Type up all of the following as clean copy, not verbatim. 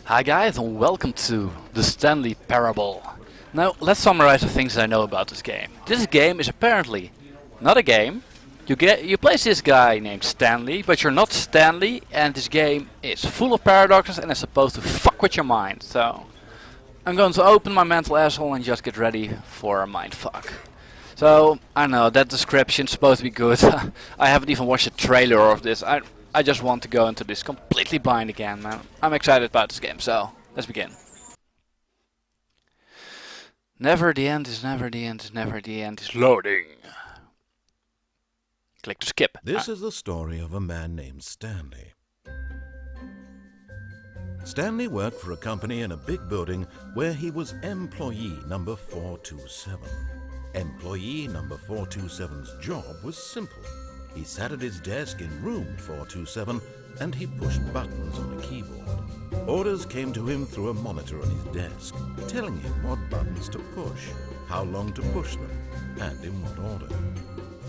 Hi guys and welcome to the Stanley Parable. Now let's summarize the things I know about this game. This game is apparently not a game. You play this guy named Stanley, but you're not Stanley, and this game is full of paradoxes and is supposed to fuck with your mind. So I'm going to open my mental asshole and just get ready for a mind fuck. So I know that description's supposed to be good. I haven't even watched a trailer of this. I just want to go into this completely blind again, man. I'm excited about this game, so let's begin. Never the end is never the end is never the end is loading. Click to skip. This is the story of a man named Stanley. Stanley worked for a company in a big building where he was employee number 427. Employee number 427's job was simple. He sat at his desk in room 427 and he pushed buttons on a keyboard. Orders came to him through a monitor on his desk, telling him what buttons to push, how long to push them, and in what order.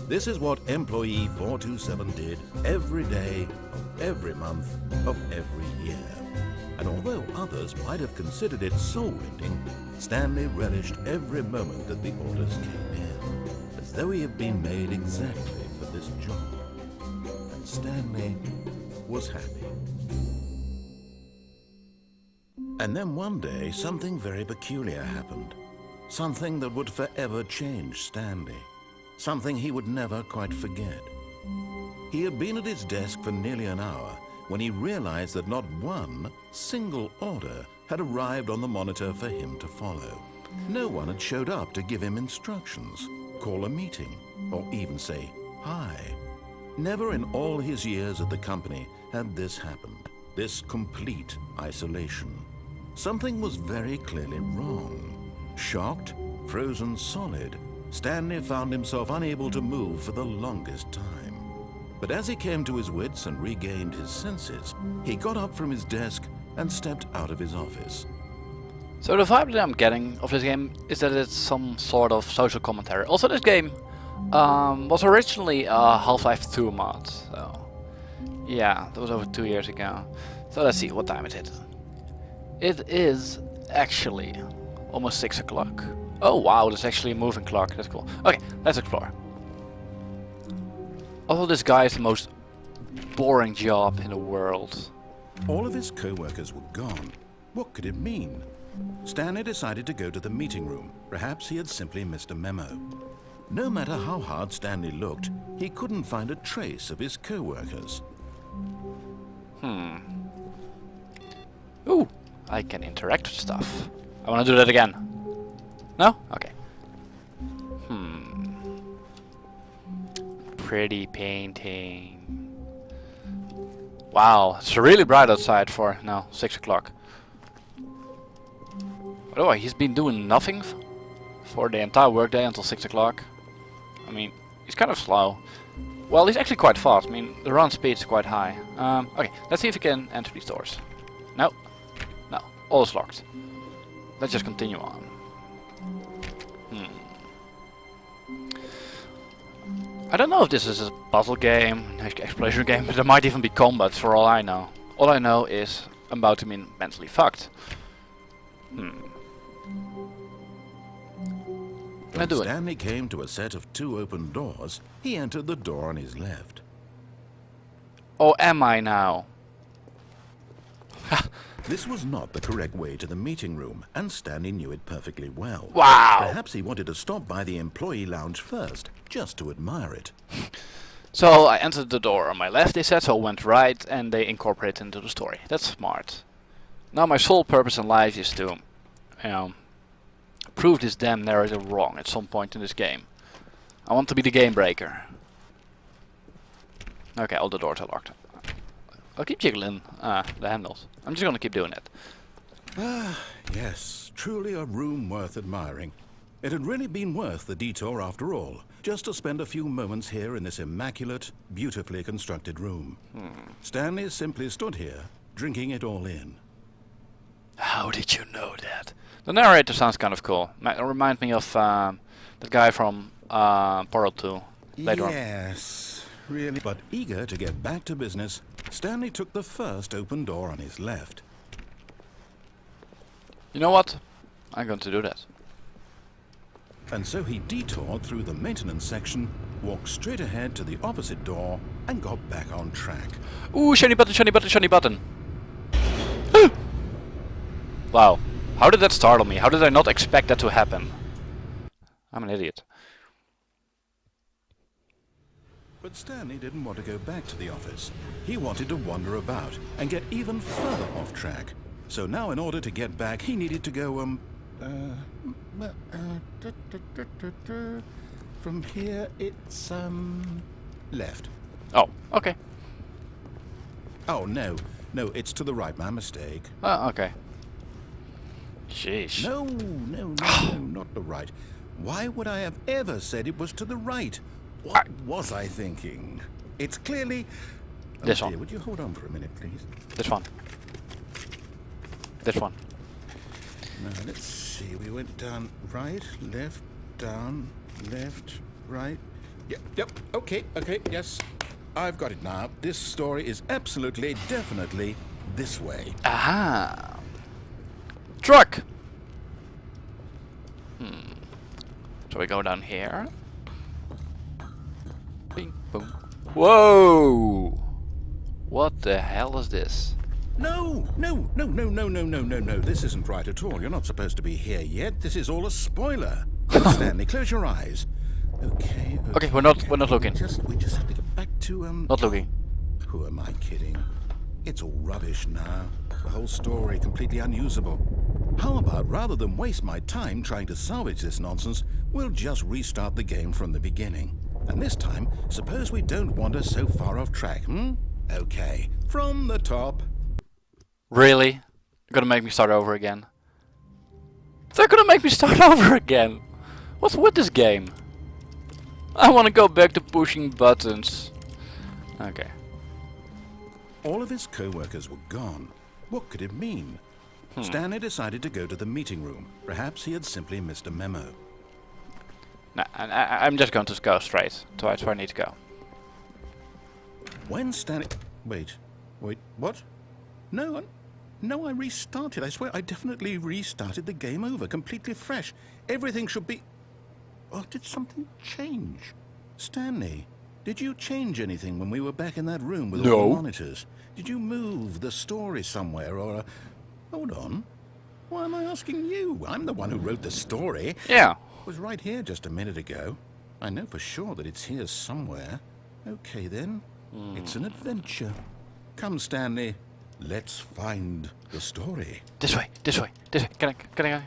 This is what employee 427 did every day of every month of every year. And although others might have considered it soul-winding, Stanley relished every moment that the orders came in, as though he had been made exactly for this job. And Stanley was happy. And then one day, something very peculiar happened. Something that would forever change Stanley. Something he would never quite forget. He had been at his desk for nearly an hour when he realized that not one single order had arrived on the monitor for him to follow. No one had showed up to give him instructions, call a meeting, or even say hi. Never in all his years at the company had this happened, this complete isolation. Something was very clearly wrong. Shocked, frozen solid, Stanley found himself unable to move for the longest time. But as he came to his wits and regained his senses, he got up from his desk and stepped out of his office. So the vibe that I'm getting of this game is that it's some sort of social commentary. Also, this game was originally a Half-Life 2 mod. So yeah, that was over 2 years ago. So let's see what time it is. It is actually almost 6 o'clock. Oh wow, there's actually a moving clock. That's cool. Okay, let's explore. Although this guy is the most boring job in the world. All of his co-workers were gone. What could it mean? Stanley decided to go to the meeting room. Perhaps he had simply missed a memo. No matter how hard Stanley looked, he couldn't find a trace of his co-workers. Ooh, I can interact with stuff. I want to do that again. No? Okay. Pretty painting. Wow, it's really bright outside for now 6 o'clock. Oh, he's been doing nothing for the entire workday until 6 o'clock. I mean, he's kind of slow. Well, he's actually quite fast. I mean, the run speed is quite high. Okay, let's see if we can enter these doors. No, no, all is locked. Let's just continue on. I don't know if this is a puzzle game, exploration game, but there might even be combat for all I know. All I know is I'm about to be mentally fucked. When Stanley came to a set of 2 open doors, he entered the door on his left. Oh, am I now? This was not the correct way to the meeting room, and Stanley knew it perfectly well. Wow! Perhaps he wanted to stop by the employee lounge first, just to admire it. So I entered the door on my left, they said, so I went right, and they incorporated into the story. That's smart. Now my sole purpose in life is to, prove this damn narrative wrong at some point in this game. I want to be the game breaker. Okay, all the doors are locked. I'll keep jiggling the handles. I'm just gonna keep doing it. Ah, yes, truly a room worth admiring. It had really been worth the detour after all, just to spend a few moments here in this immaculate, beautifully constructed room. Stanley simply stood here, drinking it all in. How did you know that? The narrator sounds kind of cool. It reminds me of the guy from Portal 2 later on. Yes, really. But eager to get back to business, Stanley took the first open door on his left. You know what? I'm going to do that. And so he detoured through the maintenance section, walked straight ahead to the opposite door, and got back on track. Ooh, shiny button, shiny button, shiny button. Wow. How did that startle me? How did I not expect that to happen? I'm an idiot. But Stanley didn't want to go back to the office. He wanted to wander about and get even further off track. So now in order to get back, he needed to go, from here it's, left. Oh, okay. Oh, no, it's to the right, my mistake. Okay. Sheesh. No, not the right. Why would I have ever said it was to the right? What was I thinking? It's clearly... This dear, one. would you hold on for a minute, please? This one. This one. Now, let's see. We went down right, left, down, left, right. Yep, okay, yes. I've got it now. This story is absolutely, definitely this way. Aha! Truck! So we go down here. Bing, boom. Whoa! What the hell is this? No. This isn't right at all. You're not supposed to be here yet. This is all a spoiler. Stanley, close your eyes. Okay, we're not looking. We just have to get back to, Not looking. Who am I kidding? It's all rubbish now. The whole story completely unusable. How about, rather than waste my time trying to salvage this nonsense, we'll just restart the game from the beginning. And this time, suppose we don't wander so far off track, Okay, from the top. Really? You're gonna make me start over again? They're gonna make me start over again! What's with this game? I wanna go back to pushing buttons. Okay. All of his co-workers were gone. What could it mean? Stanley decided to go to the meeting room. Perhaps he had simply missed a memo. Nah, I'm just going to go straight to where I need to go. When Stanley... Wait, what? No, I restarted. I swear I definitely restarted the game over, completely fresh. Everything should be... Oh, did something change? Stanley, did you change anything when we were back in that room with all the monitors? Did you move the story somewhere or... Hold on. Why am I asking you? I'm the one who wrote the story. Yeah. It was right here just a minute ago. I know for sure that it's here somewhere. Okay then. It's an adventure. Come, Stanley. Let's find the story. This way. Can I?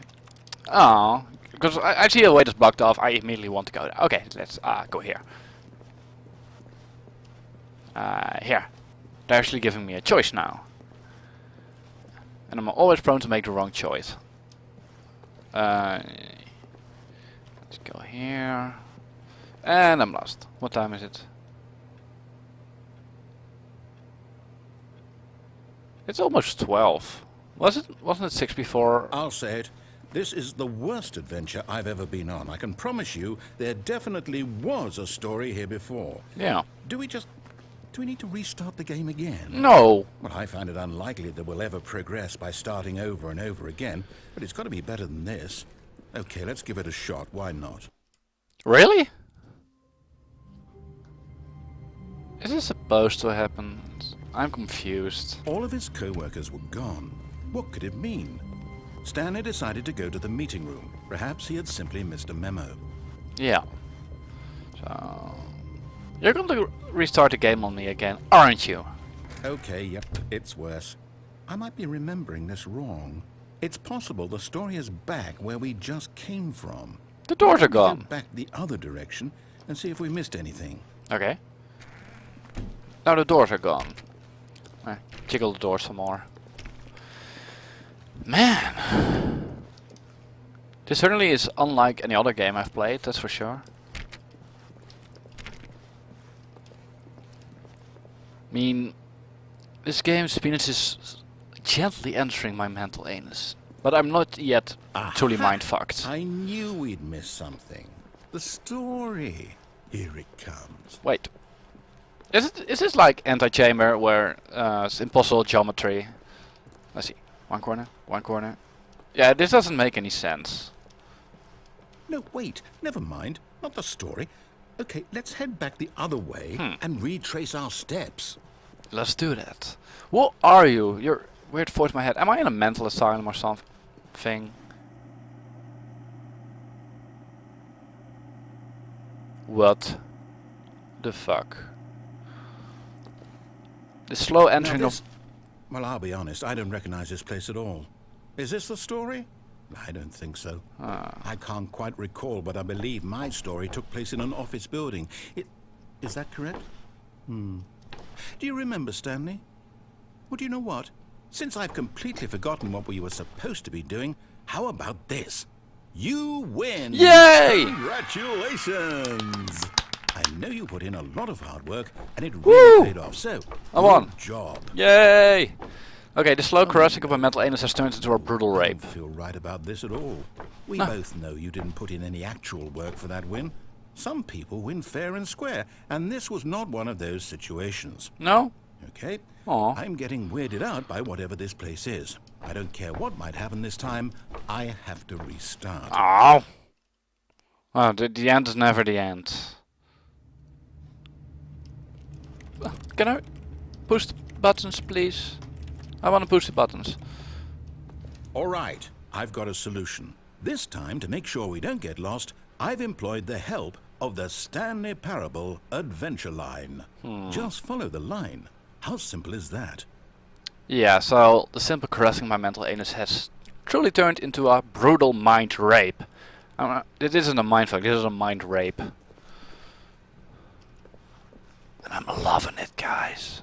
Oh, because I see the way that's blocked off. I immediately want to go there. Okay, let's go here. Here. They're actually giving me a choice now. And I'm always prone to make the wrong choice. Let's go here. And I'm lost. What time is it? It's almost 12. Wasn't it 6 before? I'll say it. This is the worst adventure I've ever been on. I can promise you there definitely was a story here before. Yeah. Do we need to restart the game again? No. Well, I find it unlikely that we'll ever progress by starting over and over again, but it's got to be better than this. Okay, let's give it a shot. Why not? Really? Is this supposed to happen? I'm confused. All of his co-workers were gone. What could it mean? Stanley decided to go to the meeting room. Perhaps he had simply missed a memo. Yeah. So... You're going to restart the game on me again, aren't you? Okay, yep, it's worse. I might be remembering this wrong. It's possible the story is back where we just came from. The doors are Go gone. back the other direction and see if we missed anything. Okay. Now the doors are gone. Jiggle the door some more. Man! This certainly is unlike any other game I've played, that's for sure. I mean, this game's penis is gently entering my mental anus. But I'm not yet truly mind-fucked. I knew we'd miss something. The story. Here it comes. Wait. Is this like anti-chamber where it's impossible geometry? Let's see. One corner. Yeah, this doesn't make any sense. No, wait, never mind. Not the story. Okay, let's head back the other way and retrace our steps. Let's do that. What are you? Your weird voice in my head. Am I in a mental asylum or something? What the fuck? The slow entering Now of... Well, I'll be honest, I don't recognize this place at all. Is this the story? I don't think so. I can't quite recall, but I believe my story took place in an office building. Is that correct? Do you remember, Stanley? Well, do you know what? Since I've completely forgotten what we were supposed to be doing, how about this? You win! Yay! Congratulations! I know you put in a lot of hard work, and it Woo! really paid off, so I won. good job. Yay! Okay, the slow caressing of my mental anus has turned into a brutal I rape. don't feel right about this at all. We both know you didn't put in any actual work for that win. Some people win fair and square, and this was not one of those situations. No? Okay? Aw. I'm getting weirded out by whatever this place is. I don't care what might happen this time. I have to restart. Oh. Oh, the end is never the end. Can I push the buttons, please? I want to push the buttons. All right, I've got a solution. This time, to make sure we don't get lost, I've employed the help of the Stanley Parable Adventure Line. Just follow the line. How simple is that? Yeah, so the simple caressing my mental anus has truly turned into a brutal mind rape. This isn't a mindfuck, this is a mind rape. And I'm loving it, guys.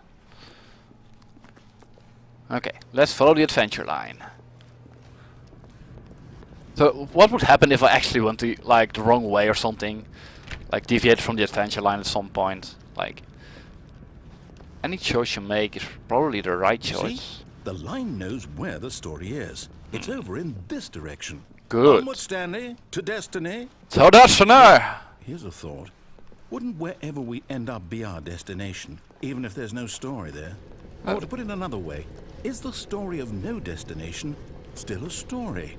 Okay, let's follow the adventure line. So, what would happen if I actually went the wrong way or something? Like, deviated from the adventure line at some point? Like, any choice you make is probably the right choice. See? The line knows where the story is. It's over in this direction. Good. Onward, Stanley, to destiny. So that's an Here's a thought. Wouldn't wherever we end up be our destination, even if there's no story there? Or to put it another way, is the story of no destination still a story?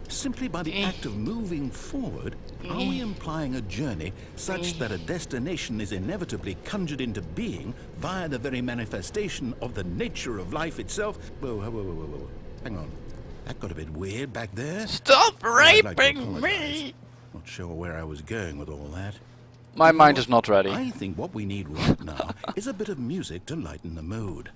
Simply by the act of moving forward, are we implying a journey such that a destination is inevitably conjured into being via the very manifestation of the nature of life itself? Whoa, whoa, whoa, whoa, whoa, whoa. Hang on. That got a bit weird back there. Stop I'd like to raping apologize. me! Not sure where I was going with all that. My mind is not ready. I think what we need right now is a bit of music to lighten the mood.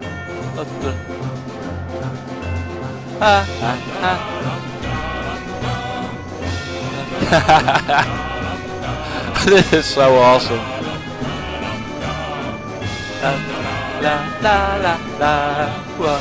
This is so awesome. La la la la la.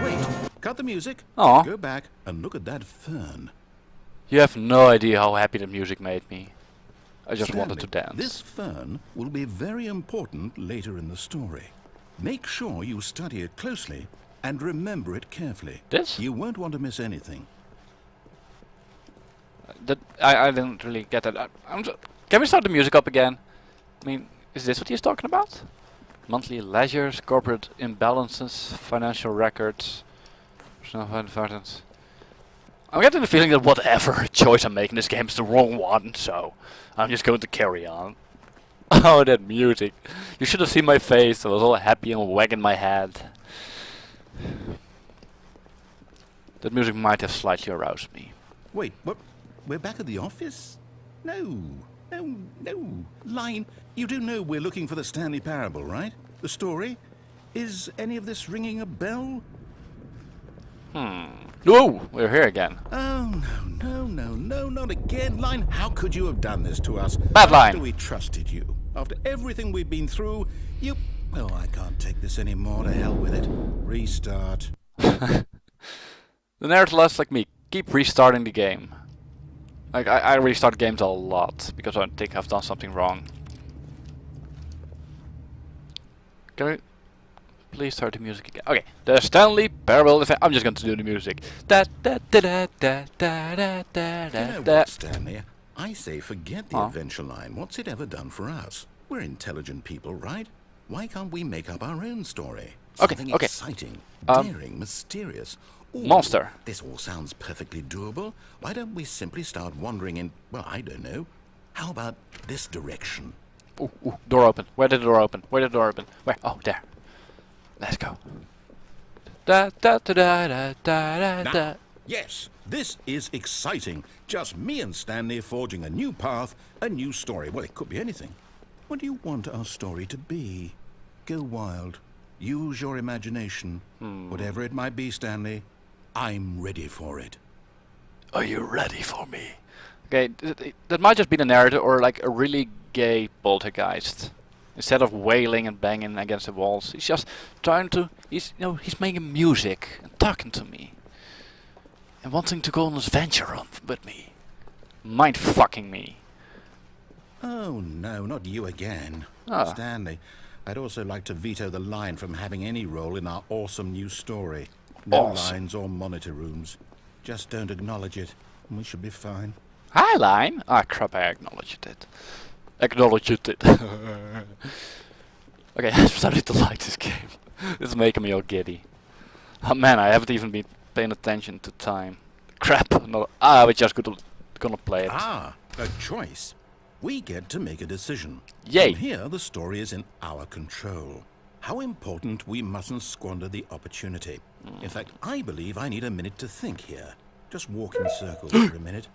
Wait, cut the music. Aw. Go back and look at that fern. You have no idea how happy the music made me. I just wanted to Stanley, dance. This fern will be very important later in the story. Make sure you study it closely and remember it carefully. This? You won't want to miss anything. I didn't really get that. Can we start the music up again? I mean, is this what he's talking about? Monthly ledgers, corporate imbalances, financial records, personal finance. I'm getting the feeling that whatever choice I make in this game is the wrong one, so I'm just going to carry on. Oh, that music. You should have seen my face. I was all happy and wagging my head. That music might have slightly aroused me. Wait, what? We're back at the office? No. Line, you do know we're looking for the Stanley Parable, right? The story? Is any of this ringing a bell? Whoa, we're here again. Oh, no, not again. Line, how could you have done this to us? Bad Line. After we trusted you. After everything we've been through, you... Oh, I can't take this anymore. To hell with it. Restart. The nerdless like me keep restarting the game. Like, I restart games a lot because I think I've done something wrong. Can we please start the music again? Okay, the Stanley Parable Event. I'm just going to do the music. Da da da da da da da da You know da. what, Stanley? I say forget the adventure line. What's it ever done for us? We're intelligent people, right? Why can't we make up our own story? Something Okay. exciting, daring, mysterious. Ooh, Monster. This all sounds perfectly doable. Why don't we simply start wandering in, well, I don't know. How about this direction? Ooh, ooh, door open. Where did the door open? Where did the door open? Where? Oh, there. Let's go. Da da da da da da da. Now, yes, this is exciting. Just me and Stanley forging a new path, a new story. Well, it could be anything. What do you want our story to be? Go wild. Use your imagination. Whatever it might be, Stanley, I'm ready for it. Are you ready for me? Okay, that might just be the narrator or like a really gay poltergeist. Instead of wailing and banging against the walls, he's just trying to. He's making music and talking to me and wanting to go on an adventure with me. Mind fucking me. Oh, no, not you again. Ah. Stanley, I'd also like to veto the line from having any role in our awesome new story. No Awesome. lines or monitor rooms. Just don't acknowledge it, and we should be fine. Hi, line. Ah, crap! I acknowledged it. Acknowledged it. Okay, I'm starting to like this game. It's making me all giddy. Oh man, I haven't even been paying attention to time. Crap! No, we're just gonna play it. Ah, a choice. We get to make a decision. Yay. From here, the story is in our control. How important we mustn't squander the opportunity. In fact, I believe I need a minute to think here. Just walk in circles for a minute.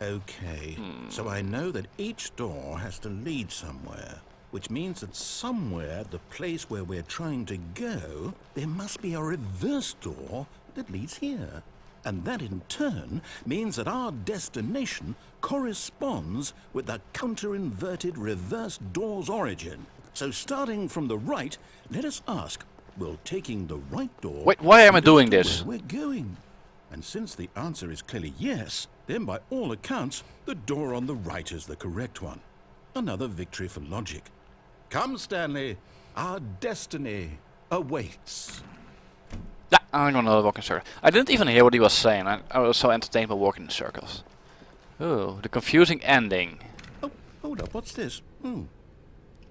Okay, so I know that each door has to lead somewhere, which means that somewhere, the place where we're trying to go, there must be a reverse door that leads here. And that in turn means that our destination corresponds with the counter-inverted reverse door's origin. So starting from the right, let us ask, will taking the right door... Wait, why am I lead us doing to this? where we're going? And since the answer is clearly yes, then by all accounts, the door on the right is the correct one. Another victory for logic. Come, Stanley, our destiny awaits. Yeah, I'm gonna walk in circles. I didn't even hear what he was saying. I was so entertained by walking in circles. Oh, the confusing ending. Oh, hold up, what's this?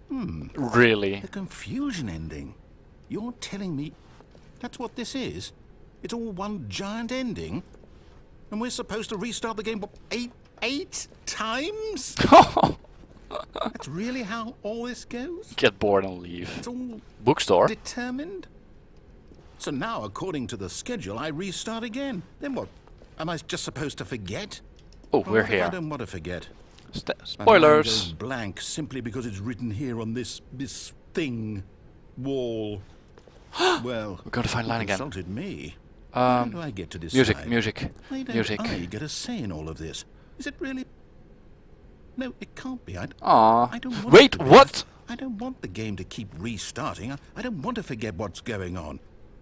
Really? The confusion ending. You're telling me that's what this is? It's all one giant ending? And we're supposed to restart the game, what, eight times? That's really how all this goes? Get bored and leave. It's all Bookstore? determined? So now, according to the schedule, I restart again. Then what? Am I just supposed to forget? Oh, Or we're what if I here. don't want to forget. My mind Spoilers! goes blank simply because it's written here on this thing, wall. Well, We're going to find you line again. consulted me. How do I get to decide? Music. Why don't Music. I get a say in all of this? Is it really? No, it can't be. I Aww. don't want Wait, it to be. what? I don't want the game to keep restarting. I don't want to forget what's going on.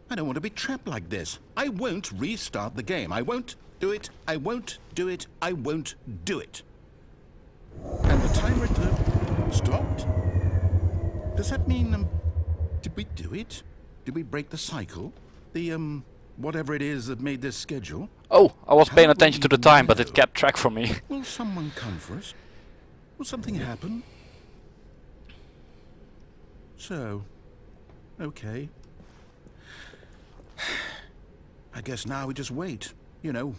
I don't want to be trapped like this. I won't restart the game. I won't do it. I won't do it. I won't do it. And the timer stopped? Does that mean, did we do it? Did we break the cycle? The, whatever it is that made this schedule? Oh, I was paying How will attention to the we time, but it know? kept track for me. Will someone come for us? Will something happen? So, okay. I guess now we just wait. You know,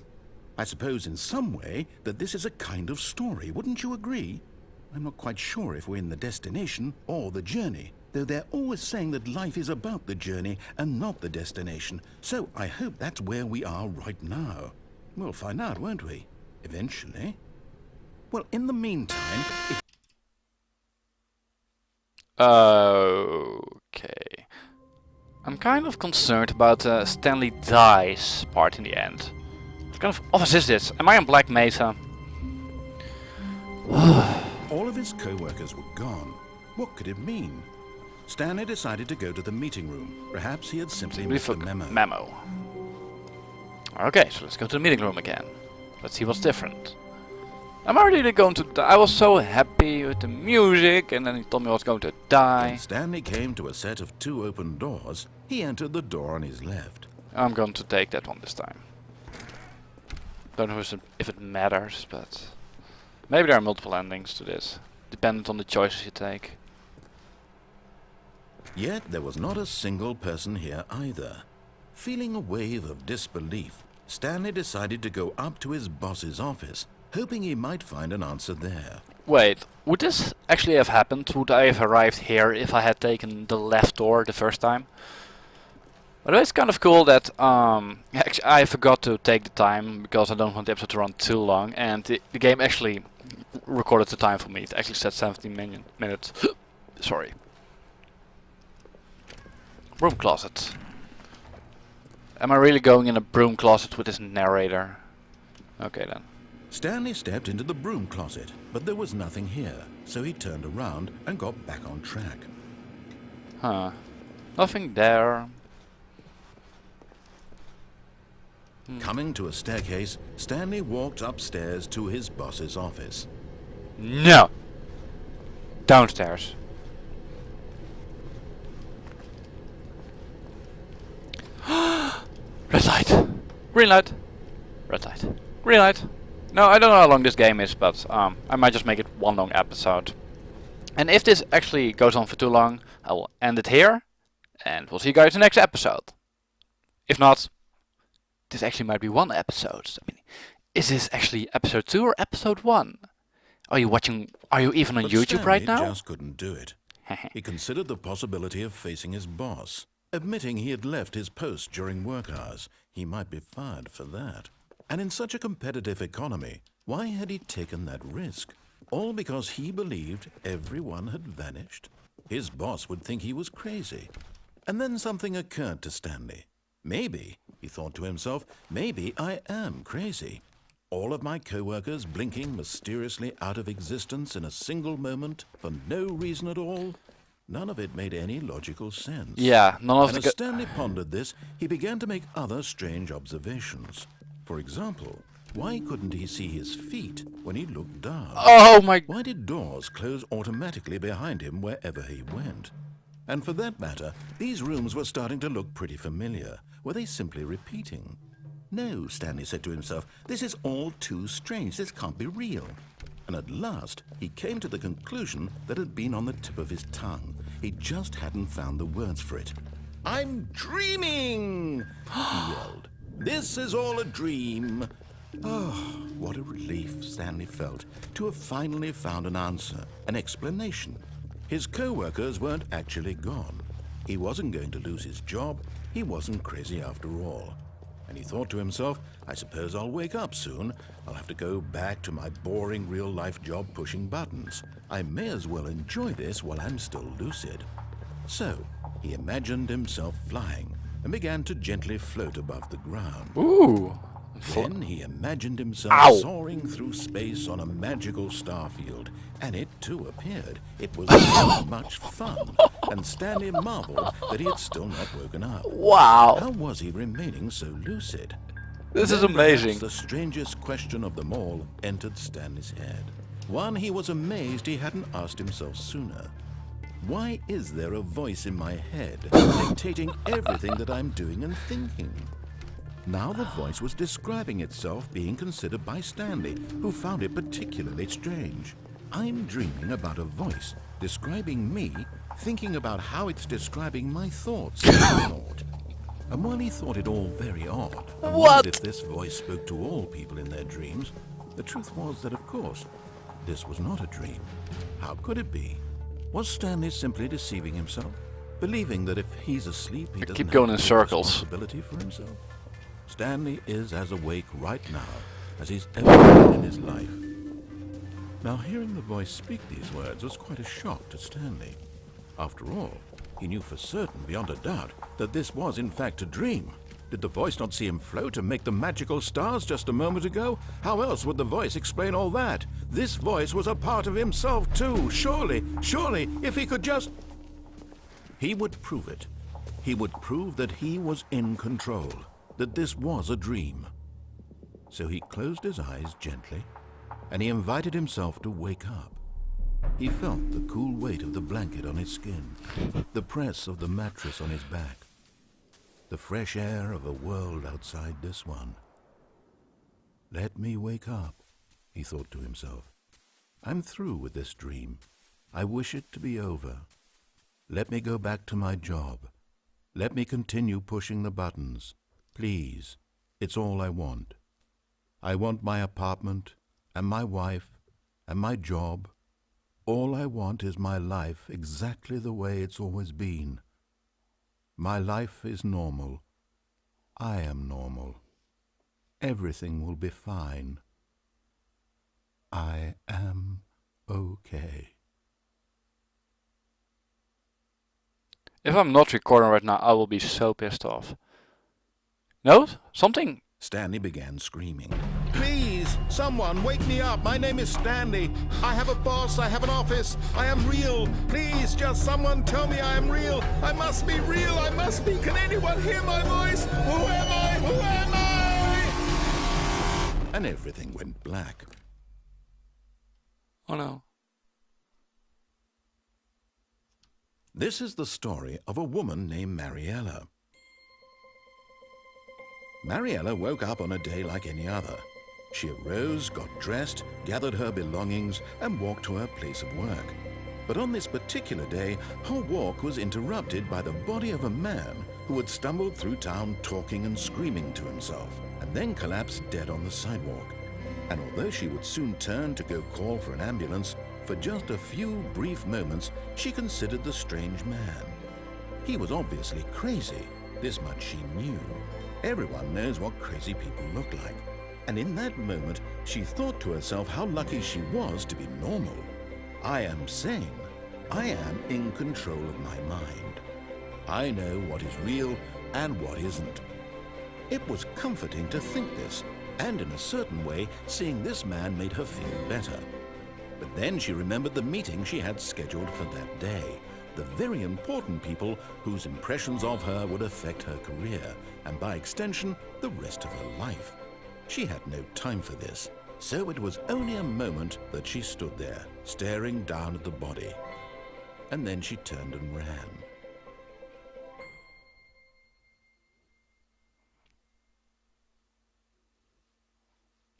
I suppose in some way that this is a kind of story. Wouldn't you agree? I'm not quite sure if we're in the destination or the journey, though they're always saying that life is about the journey and not the destination. So I hope that's where we are right now. We'll find out, won't we? Eventually. Well, in the meantime, if Okay. I'm kind of concerned about Stanley dies part in the end. What kind of office is this? Am I on Black Mesa? all of his co-workers were gone, what could it mean? Stanley decided to go to the meeting room. Perhaps he had simply missed a Memo. Okay, so let's go to the meeting room again. Let's see what's different. Am I really going to die? I was so happy with the music, and then he told me I was going to die. When Stanley came to a set of 2 open doors, he entered the door on his left. I'm going to take that one this time. Don't know if it matters, but maybe there are multiple endings to this, dependent on the choices you take. Yet there was not a single person here either. Feeling a wave of disbelief, Stanley decided to go up to his boss's office, hoping he might find an answer there. Wait, would this actually have happened? Would I have arrived here if I had taken the left door the first time? But it's kind of cool that actually I forgot to take the time because I don't want the episode to run too long, and the game actually recorded the time for me. It actually said 17 minutes. Sorry. Broom closet. Am I really going in a broom closet with this narrator? Okay then. Stanley stepped into the broom closet, but there was nothing here, so he turned around and got back on track. Huh. Nothing there. Coming to a staircase, Stanley walked upstairs to his boss's office. No! Downstairs. Red light. Green light. Red light. Green light. No, I don't know how long this game is, but I might just make it one long episode. And if this actually goes on for too long, I will end it here. And we'll see you guys in the next episode. If not, this actually might be one episode. I mean, is this actually episode 2 or episode 1? Are you watching? Are you even on But YouTube right Stanley now? just couldn't do it. He considered the possibility of facing his boss. Admitting he had left his post during work hours, he might be fired for that. And in such a competitive economy, why had he taken that risk? All because he believed everyone had vanished? His boss would think he was crazy. And then something occurred to Stanley. Maybe, he thought to himself, maybe I am crazy. All of my co-workers blinking mysteriously out of existence in a single moment for no reason at all? None of it made any logical sense. Yeah, none of And the. as Stanley pondered this, he began to make other strange observations. For example, why couldn't he see his feet when he looked down? Oh my. Why did doors close automatically behind him wherever he went? And for that matter, these rooms were starting to look pretty familiar. Were they simply repeating? No, Stanley said to himself, this is all too strange. This can't be real. And at last, he came to the conclusion that had been on the tip of his tongue. He just hadn't found the words for it. I'm dreaming! He yelled. This is all a dream. Oh, what a relief Stanley felt to have finally found an answer, an explanation. His co-workers weren't actually gone. He wasn't going to lose his job. He wasn't crazy after all. And he thought to himself, I suppose I'll wake up soon. I'll have to go back to my boring real-life job pushing buttons. I may as well enjoy this while I'm still lucid. So, he imagined himself flying and began to gently float above the ground. Ooh. Then he imagined himself Ow. soaring through space on a magical starfield, and it too appeared. It was so much fun, and Stanley marveled that he had still not woken up. Wow. How was he remaining so lucid? This is Then perhaps amazing. the strangest question of them all entered Stanley's head. One he was amazed he hadn't asked himself sooner. Why is there a voice in my head dictating everything that I'm doing and thinking? Now the voice was describing itself being considered by Stanley, who found it particularly strange. I'm dreaming about a voice describing me, thinking about how it's describing my thoughts, he thought. And while he thought it all very odd, and What? wondered if this voice spoke to all people in their dreams, the truth was that, of course, this was not a dream. How could it be? Was Stanley simply deceiving himself, believing that if he's asleep, he doesn't keep have going to in take circles. responsibility for himself? Stanley is as awake right now as he's ever been in his life. Now, hearing the voice speak these words was quite a shock to Stanley. After all, he knew for certain, beyond a doubt, that this was in fact a dream. Did the voice not see him float and make the magical stars just a moment ago? How else would the voice explain all that? This voice was a part of himself too. Surely, if he could just... He would prove it. He would prove that he was in control, that this was a dream. So he closed his eyes gently and he invited himself to wake up. He felt the cool weight of the blanket on his skin, the press of the mattress on his back, the fresh air of a world outside this one. Let me wake up, he thought to himself. I'm through with this dream. I wish it to be over. Let me go back to my job. Let me continue pushing the buttons. Please, it's all I want. I want my apartment, and my wife, and my job. All I want is my life exactly the way it's always been. My life is normal. I am normal. Everything will be fine. I am okay. If I'm not recording right now, I will be so pissed off. No? Something? Stanley began screaming. Please, someone, wake me up. My name is Stanley. I have a boss. I have an office. I am real. Please, just someone tell me I am real. I must be real. I must be. Can anyone hear my voice? Who am I? Who am I? And everything went black. Oh no. This is the story of a woman named Mariella. Mariella woke up on a day like any other. She arose, got dressed, gathered her belongings, and walked to her place of work. But on this particular day, her walk was interrupted by the body of a man who had stumbled through town talking and screaming to himself, and then collapsed dead on the sidewalk. And although she would soon turn to go call for an ambulance, for just a few brief moments she considered the strange man. He was obviously crazy, this much she knew. Everyone knows what crazy people look like. And in that moment, she thought to herself how lucky she was to be normal. I am sane. I am in control of my mind. I know what is real and what isn't. It was comforting to think this, and in a certain way, seeing this man made her feel better. But then she remembered the meeting she had scheduled for that day. The very important people whose impressions of her would affect her career, and by extension, the rest of her life. She had no time for this, so it was only a moment that she stood there, staring down at the body. And then she turned and ran.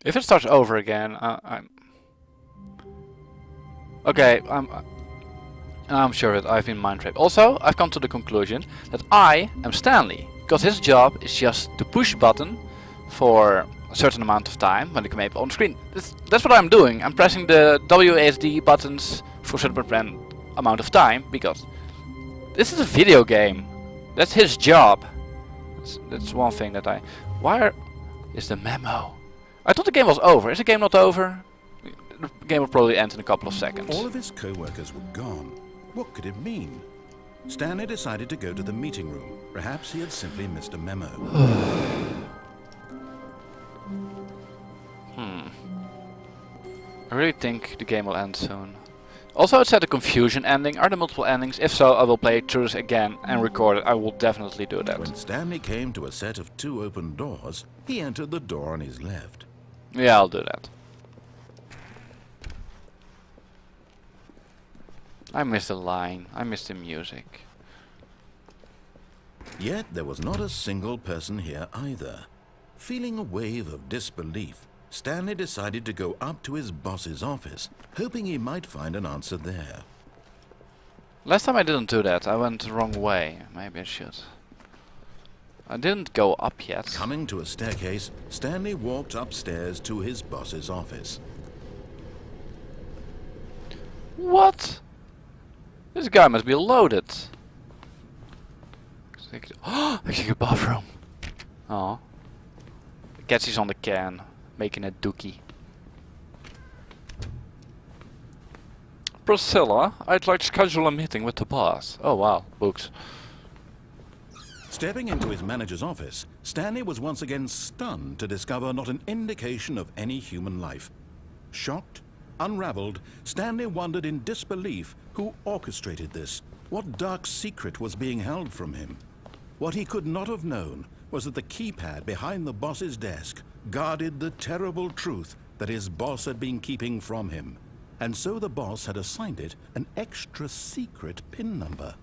If it starts over again, okay, I'm sure that I've been mind tripped. Also, I've come to the conclusion that I am Stanley, because his job is just to push a button for a certain amount of time when the game on screen. That's what I'm doing. I'm pressing the WASD buttons for a certain amount of time, because this is a video game. That's his job. That's one thing that I... is the memo? I thought the game was over. Is the game not over? The game will probably end in a couple of seconds. All of his co-workers were gone. What could it mean? Stanley decided to go to the meeting room. Perhaps he had simply missed a memo. I really think the game will end soon. Also, it said a confusion ending. Are there multiple endings? If so, I will play through this again and record it. I will definitely do that. When Stanley came to a set of 2 open doors, he entered the door on his left. Yeah, I'll do that. I missed the line. I missed the music. Yet there was not a single person here either. Feeling a wave of disbelief, Stanley decided to go up to his boss's office, hoping he might find an answer there. Last time I didn't do that. I went the wrong way. Maybe I should. I didn't go up yet. Coming to a staircase, Stanley walked upstairs to his boss's office. What? This guy must be loaded. Oh, I see a bathroom. Oh. The cat is on the can, making a dookie. Priscilla, I'd like to schedule a meeting with the boss. Oh wow, books. Stepping into his manager's office, Stanley was once again stunned to discover not an indication of any human life. Shocked, unraveled, Stanley wondered in disbelief who orchestrated this. What dark secret was being held from him? What he could not have known was that the keypad behind the boss's desk guarded the terrible truth that his boss had been keeping from him, and so the boss had assigned it an extra secret PIN number,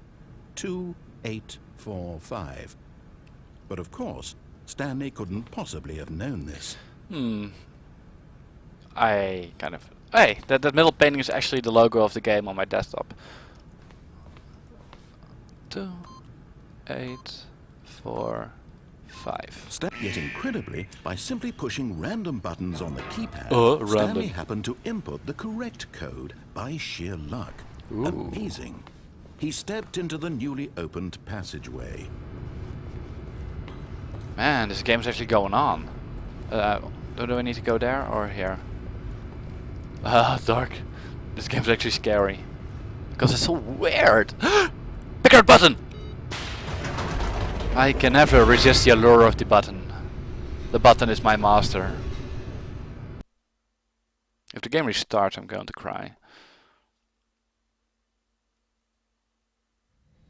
2845. But of course, Stanley couldn't possibly have known this. I kind of... Hey, that middle painting is actually the logo of the game on my desktop. 2845. Yet incredibly, by simply pushing random buttons on the keypad, Stanley happened to input the correct code by sheer luck. Ooh. Amazing. He stepped into the newly opened passageway. Man, this game's actually going on. Do I need to go there or here? Dark. This game's actually scary. Because it's so weird. Pick our button! I can never resist the allure of the button. The button is my master. If the game restarts, I'm going to cry.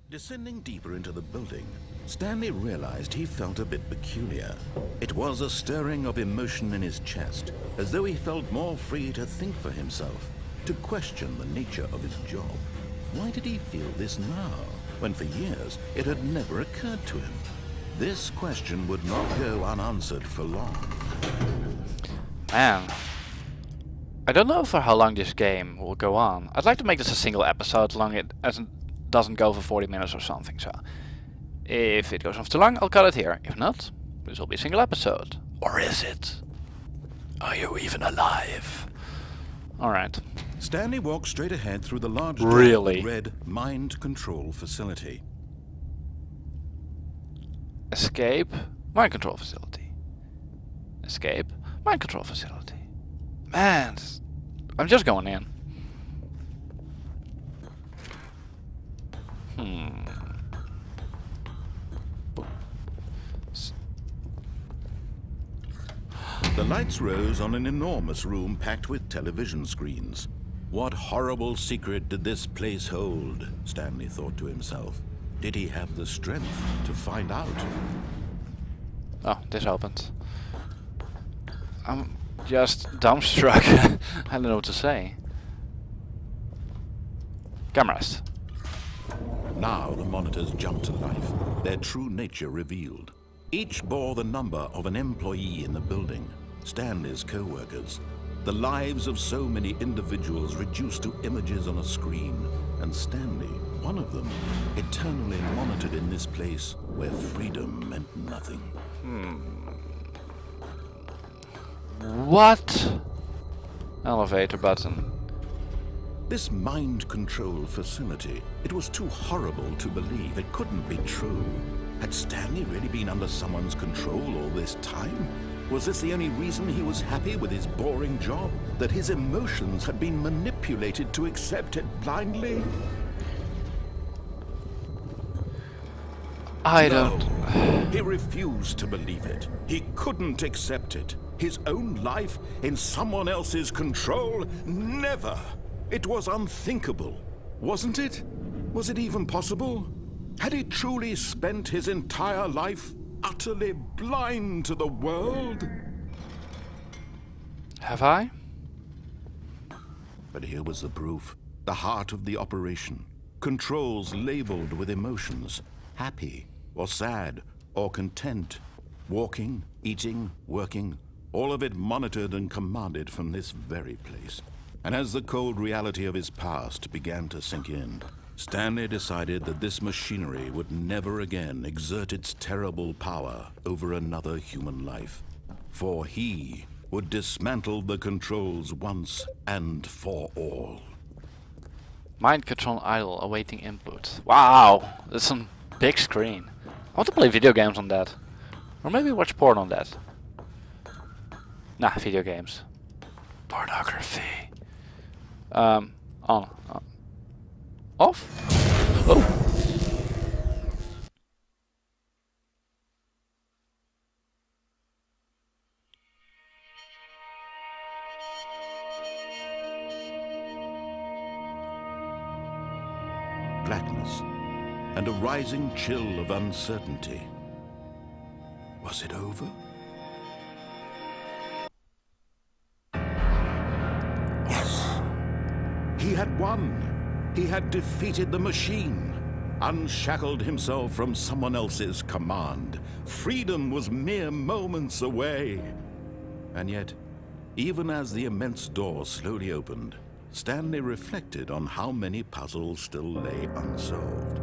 Descending deeper into the building, Stanley realized he felt a bit peculiar. It was a stirring of emotion in his chest, as though he felt more free to think for himself, to question the nature of his job. Why did he feel this now, when for years it had never occurred to him? This question would not go unanswered for long. Man, I don't know for how long this game will go on. I'd like to make this a single episode, long it doesn't go for 40 minutes or something, so... If it goes on for too long, I'll cut it here. If not, this will be a single episode. Or is it? Are you even alive? Alright. Stanley walked straight ahead through the large Really? red mind control facility. Escape, mind control facility. Escape, mind control facility. Man, I'm just going in. The lights rose on an enormous room packed with television screens. What horrible secret did this place hold? Stanley thought to himself. Did he have the strength to find out? Oh, this opened. I'm just dumbstruck. I don't know what to say. Cameras. Now the monitors jumped to life, their true nature revealed. Each bore the number of an employee in the building, Stanley's co-workers. The lives of so many individuals reduced to images on a screen, and Stanley, one of them, eternally monitored in this place where freedom meant nothing. What? Elevator button. This mind control facility, it was too horrible to believe. It couldn't be true. Had Stanley really been under someone's control all this time? Was this the only reason he was happy with his boring job? That his emotions had been manipulated to accept it blindly? I don't... He refused to believe it. He couldn't accept it. His own life in someone else's control? Never! It was unthinkable, wasn't it? Was it even possible? Had he truly spent his entire life utterly blind to the world? Have I? But here was the proof. The heart of the operation. Controls labeled with emotions. Happy, or sad, or content. Walking, eating, working. All of it monitored and commanded from this very place. And as the cold reality of his past began to sink in, Stanley decided that this machinery would never again exert its terrible power over another human life. For he would dismantle the controls once and for all. Mind control idle, awaiting input. Wow, that's some big screen. I want to play video games on that. Or maybe watch porn on that. Nah, video games. Pornography. On. Off? Oh! Blackness and a rising chill of uncertainty. Was it over? He had won. He had defeated the machine, unshackled himself from someone else's command. Freedom was mere moments away. And yet, even as the immense door slowly opened, Stanley reflected on how many puzzles still lay unsolved.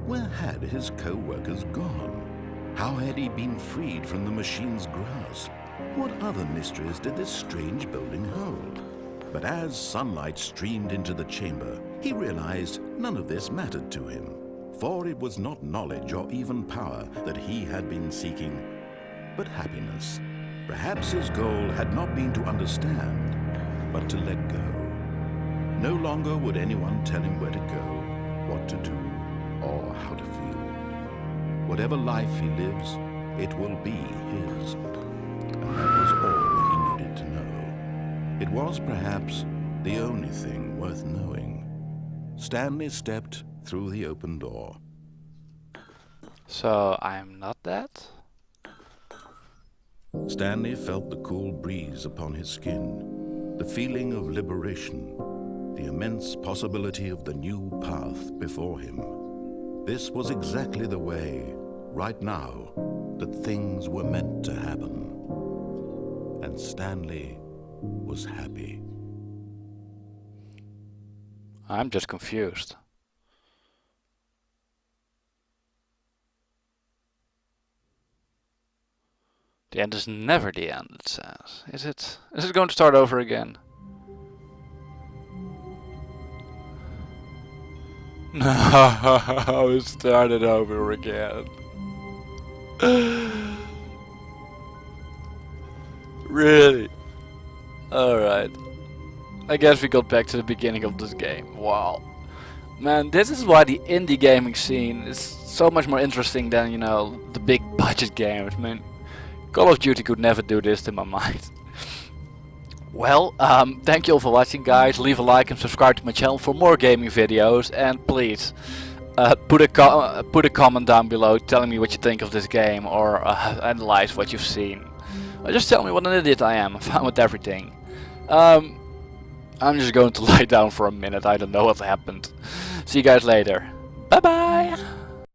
Where had his co-workers gone? How had he been freed from the machine's grasp? What other mysteries did this strange building hold? But as sunlight streamed into the chamber, he realized none of this mattered to him, for it was not knowledge or even power that he had been seeking, but happiness. Perhaps his goal had not been to understand, but to let go. No longer would anyone tell him where to go, what to do, or how to feel. Whatever life he lives, it will be his. And that was all he needed to know. It was perhaps the only thing worth knowing. Stanley stepped through the open door. So I'm not dead? Stanley felt the cool breeze upon his skin, the feeling of liberation, the immense possibility of the new path before him. This was exactly the way, right now, that things were meant to happen. And Stanley was happy. I'm just confused. The end is never the end, it says. Is it going to start over again? No, it started over again. Really? Alright. I guess we got back to the beginning of this game. Wow. Man, this is why the indie gaming scene is so much more interesting than, you know, the big budget games. I mean, Call of Duty could never do this to my mind. Well, thank you all for watching, guys. Leave a like and subscribe to my channel for more gaming videos. And please, put a comment down below telling me what you think of this game, or analyze what you've seen. Or just tell me what an idiot I am. I'm fine with everything. I'm just going to lie down for a minute. I don't know what happened. See you guys later. Bye bye!